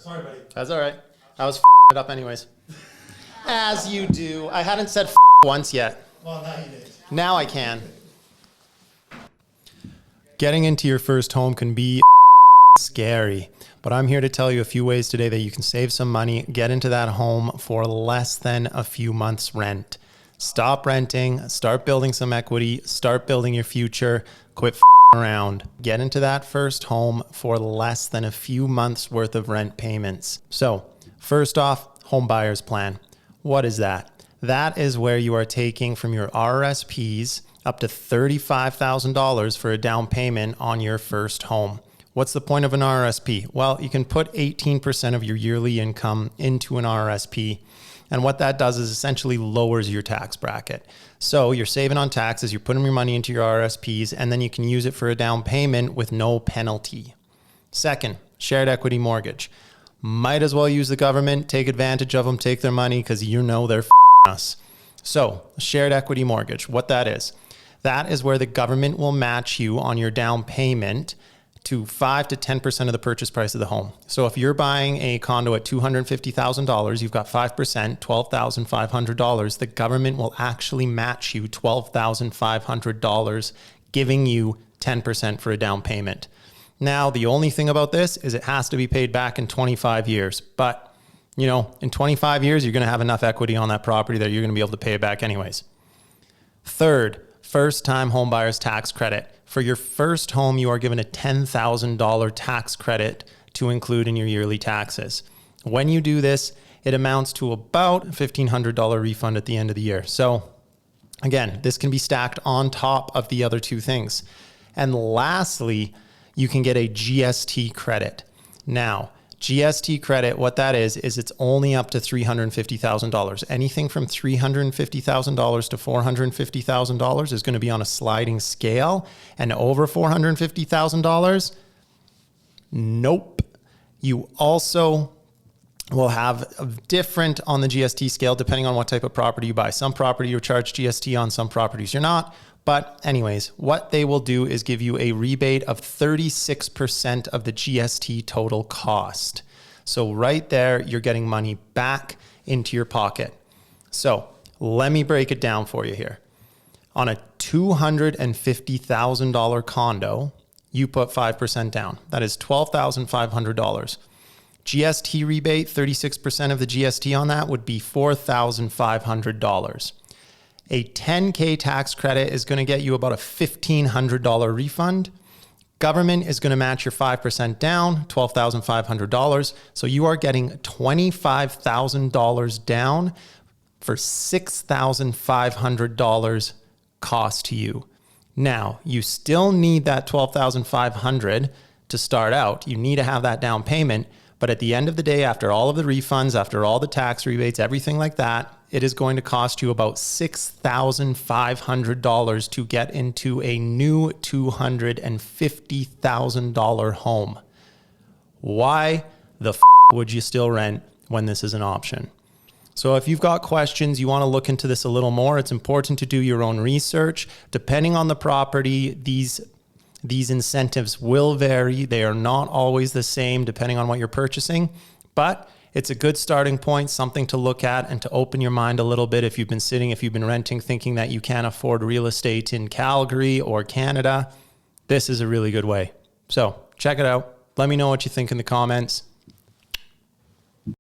Sorry, buddy. That's all right. I was it up anyways. As you do. I hadn't said once yet. Well, now you did. Now I can. Getting into your first home can be scary, but I'm here to tell you a few ways today that you can save some money, get into that home for less than a few months' rent. Stop renting, start building some equity, start building your future, quit around. Get into that first home for less than a few months worth of rent payments. So, first off, home buyer's plan. What is that? That is where you are taking from your RRSPs up to $35,000 for a down payment on your first home. What's the point of an RRSP? Well, you can put 18% of your yearly income into an RRSP. And what that does is essentially lowers your tax bracket. So you're saving on taxes, you're putting your money into your RRSPs, and then you can use it for a down payment with no penalty. Second, shared equity mortgage. Might as well use the government, take advantage of them, take their money because you know they're us. So shared equity mortgage, what that is where the government will match you on your down payment to 5 to 10% of the purchase price of the home. So if you're buying a condo at $250,000, you've got 5%, $12,500, the government will actually match you $12,500, giving you 10% for a down payment. Now, the only thing about this is it has to be paid back in 25 years. But, you know, in 25 years, you're going to have enough equity on that property that you're going to be able to pay it back anyways. Third, first-time homebuyer's tax credit. For your first home, you are given a $10,000 tax credit to include in your yearly taxes. When you do this, it amounts to about a $1,500 refund at the end of the year. So again, this can be stacked on top of the other two things. And lastly, you can get a GST credit. Now, GST credit, what that is it's only up to $350,000. Anything from $350,000 to $450,000 is going to be on a sliding scale, and over $450,000, nope. You also will have different on the GST scale depending on what type of property you buy. Some property you're charged GST on, some properties you're not. But anyways, what they will do is give you a rebate of 36% of the GST total cost. So right there, you're getting money back into your pocket. So let me break it down for you here. On a $250,000 condo, you put 5% down. That is $12,500. GST rebate, 36% of the GST on that would be $4,500. A $10K tax credit is going to get you about a $1,500 refund. Government is going to match your 5% down, $12,500. So you are getting $25,000 down for $6,500 cost to you. Now, you still need that $12,500 to start out. You need to have that down payment. But at the end of the day, after all of the refunds, after all the tax rebates, everything like that, it is going to cost you about $6,500 to get into a new $250,000 home. Why the would you still rent when this is an option? So if you've got questions, you want to look into this a little more, it's important to do your own research. Depending on the property, these incentives will vary. They are not always the same depending on what you're purchasing, but it's a good starting point, something to look at and to open your mind a little bit if you've been renting, thinking that you can't afford real estate in Calgary or Canada. This is a really good way. So check it out. Let me know what you think in the comments.